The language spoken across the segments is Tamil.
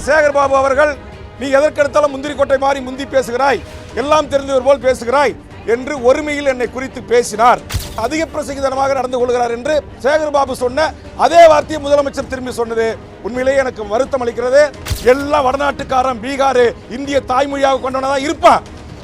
சேகர் பாபு அவர்கள் நீ எதற்கெடுத்தாலும் முந்திரி கொட்டை மாறி முந்தி பேசுகிறாய், எல்லாம் தெரிந்தவர் போல் பேசுகிறாய் என்று ஒருமையில் என்னை குறித்து பேசினார். அதிக பிரசங்கிதனமாக நடந்து கொள்கிறார் என்று சேகர் பாபு சொன்ன அதே வார்த்தையை முதலமைச்சர் திரும்பி சொன்னது உண்மையிலேயே எனக்கு வருத்தம் அளிக்கிறது. எல்லா வடநாட்டுக்காரன் பீகார் இந்திய தாய்மொழியாக கொண்டவனதான் இருப்பான்.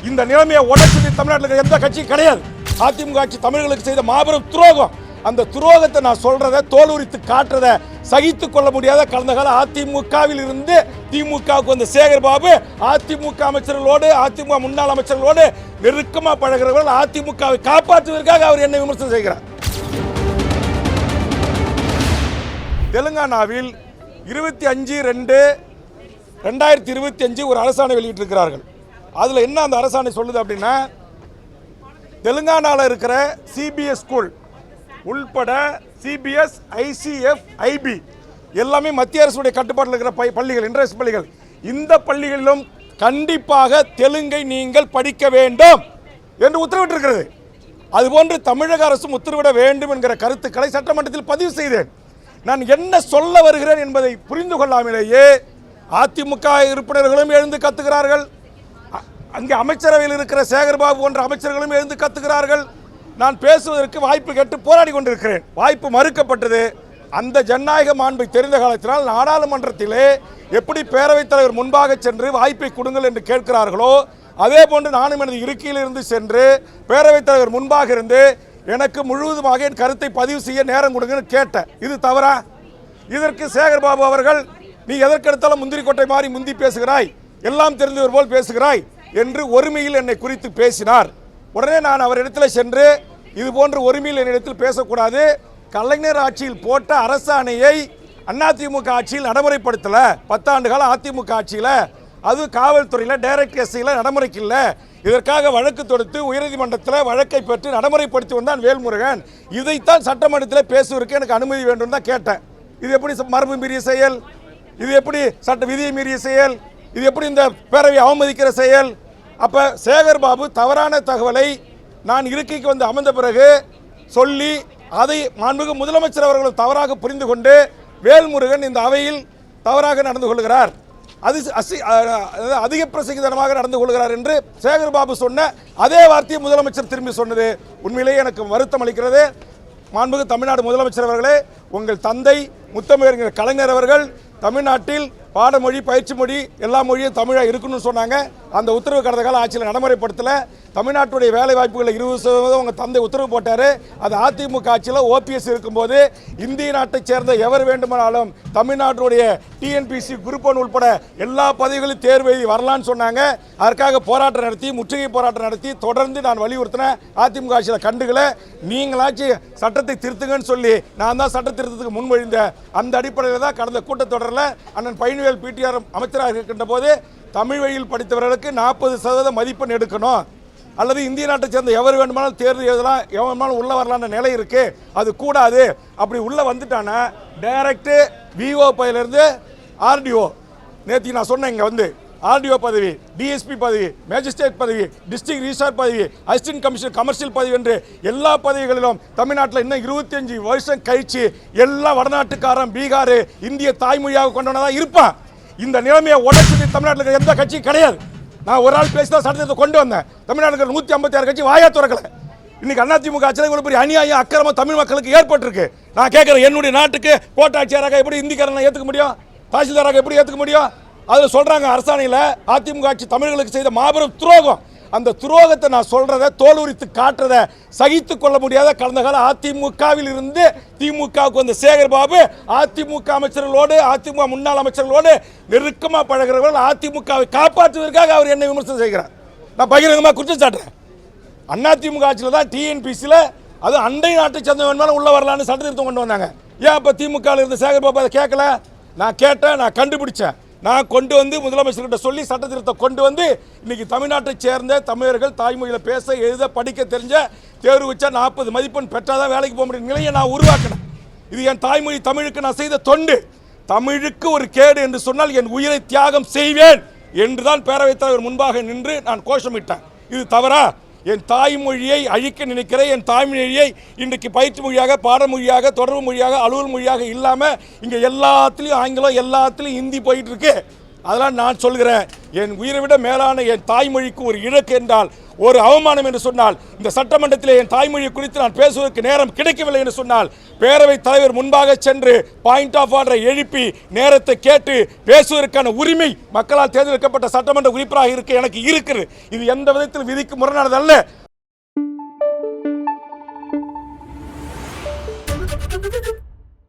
இந்த நிலைமையை உடைச்சது தமிழ்நாட்டில் எந்த கட்சியும் கிடையாது. அதிமுக ஆட்சி தமிழர்களுக்கு செய்த மாபெரும் துரோகம். அந்த துரோகத்தை நான் சொல்றதை தோல் உரித்து காட்டுறதை சகித்துக் கொள்ள முடியாத கடந்த கால அதிமுகவில் இருந்து திமுகவுக்கு வந்த சேகர் பாபு அதிமுக அமைச்சர்களோடு அதிமுக முன்னாள் அமைச்சர்களோடு நெருக்கமா பழகிறவர்கள் அதிமுகவை காப்பாற்றுவதற்காக அவர் என்ன விமர்சனம் செய்கிறார். தெலுங்கானாவில் 25/2/2025 ஒரு அரசாணை வெளியிட்டிருக்கிறார்கள். அதுல என்ன அந்த அரசாணை சொல்லுது அப்படின்னா, தெலுங்கானாவில் இருக்கிற சிபிஎஸ் ஸ்கூல் உள்பட சிபிஎஸ், ஐசிஎஃப், ஐபி எல்லாமே மத்திய அரசுடைய கட்டுப்பாட்டில் இருக்கிற பள்ளிகள், இன்டர்நேஷனல் பள்ளிகள், இந்த பள்ளிகளிலும் கண்டிப்பாக தெலுங்கை நீங்கள் படிக்க வேண்டும் என்று உத்தரவிட்டிருக்கிறது. அதுபோன்று தமிழக அரசும் உத்தரவிட வேண்டும் என்கிற கருத்துக்களை சட்டமன்றத்தில் பதிவு செய்தேன். நான் என்ன சொல்ல வருகிறேன் என்பதை புரிந்து கொள்ளாமலேயே அதிமுக உறுப்பினர்களும் எழுந்து கத்துகிறார்கள். அங்கே அமைச்சரவையில் இருக்கிற சேகர் பாபு போன்ற அமைச்சர்களும் எழுந்து கத்துகிறார்கள். நான் பேசுவதற்கு வாய்ப்பு கேட்டு போராடி கொண்டிருக்கிறேன். வாய்ப்பு மறுக்கப்பட்டது. அந்த ஜனநாயக மாண்பை தெரிந்த காலத்தினால் நாடாளுமன்றத்திலே எப்படி பேரவைத் தலைவர் முன்பாக சென்று வாய்ப்பை கொடுங்கள் என்று கேட்கிறார்களோ அதே போன்று நானும் எனது இருக்கையில் இருந்து சென்று பேரவைத் தலைவர் முன்பாக இருந்து எனக்கு முழுவதுமாக என் கருத்தை பதிவு செய்ய நேரம் கொடுங்கன்னு கேட்டேன். இது தவறா? இதற்கு சேகர் பாபு அவர்கள் நீ எதற்கெடுத்தாலும் முந்திரி கொட்டை மாறி முந்தி பேசுகிறாய், எல்லாம் தெரிந்தவர் போல் பேசுகிறாய் என்று ஒருமையில் என்னை குறித்து பேசினார். உடனே நான் அவரிடத்தில் சென்று இது போன்ற ஒருமையில் என்னிடத்தில் பேசக்கூடாது, கலைஞர் ஆட்சியில் போட்ட அரசாணையை அதிமுக ஆட்சியில் நடைமுறைப்படுத்தல, 10 ஆண்டு கால அதிமுக ஆட்சியில் அது காவல்துறையில் டைரக்ட் எஸ்ஐயில் நடைமுறைக்கு இல்லை, இதற்காக வழக்கு தொடுத்து உயர்நீதிமன்றத்தில் வழக்கை பெற்று நடைமுறைப்படுத்தி வந்தான் வேல்முருகன், இதைத்தான் சட்டமன்றத்தில் பேசுவதற்கு எனக்கு அனுமதி வேண்டும் தான் கேட்டேன். இது எப்படி மரபு மீறிய செயல்? இது எப்படி சட்ட விதியை மீறிய செயல்? இது எப்படி இந்த பேரவையை அவமதிக்கிற செயல்? அப்ப சேகர் பாபு தவறான தகவலை நான் இருக்கைக்கு வந்து அமர்ந்த பிறகு சொல்லி அதை மாண்புமிகு முதலமைச்சர் அவர்கள் தவறாக புரிந்து கொண்டு வேல்முருகன் இந்த அவையில் தவறாக நடந்து கொள்கிறார், அது அதிக பிரசங்கிதனமாக நடந்து கொள்கிறார் என்று சேகர் பாபு சொன்ன அதே வார்த்தையை முதலமைச்சர் திரும்பி சொன்னது உண்மையிலேயே எனக்கு வருத்தம் அளிக்கிறது. மாண்புமிகு தமிழ்நாடு முதலமைச்சர் அவர்களே, உங்கள் தந்தை முத்தமிழறிஞர் கலைஞர் அவர்கள் தமிழ்நாட்டில் பாடமொழி, பயிற்சி மொழி, எல்லா மொழியும் தமிழாக இருக்கணும்னு சொன்னாங்க. அந்த உத்தரவு கடந்த கால ஆட்சியில் நடைமுறைப்படுத்தல. தமிழ்நாட்டுடைய வேலை வாய்ப்புகளில் 20% உங்கள் தந்தை உத்தரவு போட்டார். அது அதிமுக ஆட்சியில் ஓபிஎஸ் இருக்கும்போது இந்திய நாட்டை சேர்ந்த எவர் வேண்டுமானாலும் தமிழ்நாட்டுடைய டிஎன்பிசி குரூப் 1 உட்பட எல்லா பதவிகளும் தேர்வு எழுதி வரலான்னு சொன்னாங்க. அதற்காக போராட்டம் நடத்தி, முற்றுகை போராட்டம் நடத்தி தொடர்ந்து நான் வலியுறுத்தினேன். அதிமுக ஆட்சியில் கண்டுகளை நீங்களாச்சு சட்டத்தை திருத்துங்கன்னு சொல்லி நான் தான் சட்ட திருத்தத்துக்கு முன்மொழிந்தேன். அந்த அடிப்படையில் தான் கடந்த கூட்டத்தொடரில் அண்ணன் பழனிவேல் பிடிஆர் அமைச்சராக இருக்கின்ற போது தமிழ் வழியில் படித்தவர்களுக்கு 40% மதிப்பெண் எடுக்கணும், அல்லது இந்திய நாட்டை சேர்ந்த எவர் வேண்டுமானாலும் தேர்வு எழுதலாம், எவன் வேணுமானாலும் உள்ள வரலான்ற நிலை இருக்கு, அது கூடாது. அப்படி உள்ள வந்துட்டானா டைரக்ட் விஓ பதவியிலிருந்து ஆர்டிஓ, நேற்று நான் சொன்னேன், இங்கே வந்து ஆர்டிஓ பதவி, டிஎஸ்பி பதவி, மேஜிஸ்ட்ரேட் பதவி, டிஸ்ட்ரிக்ட் ரிஜிஸ்ட்ரார் பதவி, அசிஸ்டன்ட் கமிஷனர் கமர்ஷியல் பதவி என்று எல்லா பதவிகளிலும் தமிழ்நாட்டில் இன்னும் 25 வருஷம் கழிச்சு எல்லா வடநாட்டுக்காரன் பீகார் இந்திய தாய்மொழியாக கொண்டவனதான் இருப்பான். இந்த நிலைமையை உடைச்சது தமிழ்நாட்டில் எந்த கட்சியும் கிடையாது. நான் ஒரு ஆள் பேசி தான் சட்டத்தை கொண்டு வந்தேன். தமிழ்நாட்டில் 156 கட்சி வாயா திறக்கல. இன்னைக்கு அதிமுக ஆட்சியில் இவ்வளவு பெரிய அநியாயம் அக்கிரமம் தமிழ் மக்களுக்கு ஏற்பட்டிருக்கு. நான் கேட்கிறேன், என்னுடைய நாட்டுக்கு கோட்டாட்சியராக எப்படி இந்திக்காரனை ஏற்றுக்க முடியும்? தாசில்தாராக எப்படி ஏற்றுக்க முடியும்? அதில் சொல்றாங்க அரசாணையில் அதிமுக ஆட்சி தமிழர்களுக்கு செய்த மாபெரும் துரோகம். அந்த துரோகத்தை நான் சொல்றதை தோல் உரித்து காட்டுறதை சகித்துக் கொள்ள முடியாத கடந்த கால அதிமுகவில் இருந்து திமுகவுக்கு வந்த சேகர் பாபு அதிமுக அமைச்சர்களோடு அதிமுக முன்னாள் அமைச்சர்களோடு நெருக்கமா பழகிறவர்கள் அதிமுகவை காப்பாற்றுவதற்காக அவர் என்ன விமர்சனம் செய்கிறார். நான் பகிரங்கமாக குற்றம் சாட்டுறேன். அதிமுக ஆட்சியில் தான் டிஎன்பிசியில் அது அண்டை நாட்டை சேர்ந்தவன் உள்ள வரலான்னு சட்ட திருத்தம் கொண்டு வந்தாங்க. ஏன் அப்போ திமுகவில் இருந்த சேகர் பாபு அதை கேட்கல? நான் கேட்டேன், நான் கண்டுபிடிச்சேன், நான் கொண்டு வந்து முதலமைச்சர்கிட்ட சொல்லி சட்ட திருத்தம் கொண்டு வந்து இன்னைக்கு தமிழ்நாட்டை சேர்ந்த தமிழர்கள் தாய்மொழியில் பேச, எழுத, படிக்க தெரிஞ்ச தேர்வு வச்சா 40 மதிப்பெண் பெற்றாதான் வேலைக்கு போக முடியும் நிலையை நான் உருவாக்கினேன். இது என் தாய்மொழி தமிழுக்கு நான் செய்த தொண்டு. தமிழுக்கு ஒரு கேடு என்று சொன்னால் என் உயிரை தியாகம் செய்வேன் என்றுதான் பேரவைத் தலைவர் முன்பாக நின்று நான் கோஷமிட்டேன். இது தவறா? என் தாய்மொழியை அழிக்க நினைக்கிற என் தாய்மொழியை இன்றைக்கு பயிற்று மொழியாக, பாடமொழியாக, தொடர்பு மொழியாக, அலுவல் மொழியாக இல்லாமல் இங்கே எல்லாத்துலேயும் ஆங்கிலம், எல்லாத்துலேயும் ஹிந்தி போயிட்டு இருக்கு. அதெல்லாம் நான் சொல்கிறேன், என் உயிரை விட மேலான என் தாய்மொழிக்கு ஒரு இழக்கு என்றால், ஒரு அவமானம் என்று சொன்னால், இந்த சட்டமன்றத்தில் என் தாய்மொழி குறித்து நான் பேசுவதற்கு நேரம் கிடைக்கவில்லை என்று சொன்னால், பேரவைத் தலைவர் முன்பாக சென்று பாயிண்ட் ஆஃப் ஆர்டரை எழுப்பி நேரத்தை கேட்டு பேசுவதற்கான உரிமை மக்களால் தேர்ந்தெடுக்கப்பட்ட சட்டமன்ற உறுப்பினராக இருக்க எனக்கு இருக்கிறது. இது எந்த விதத்தில் விதிக்கு முரணானது அல்ல.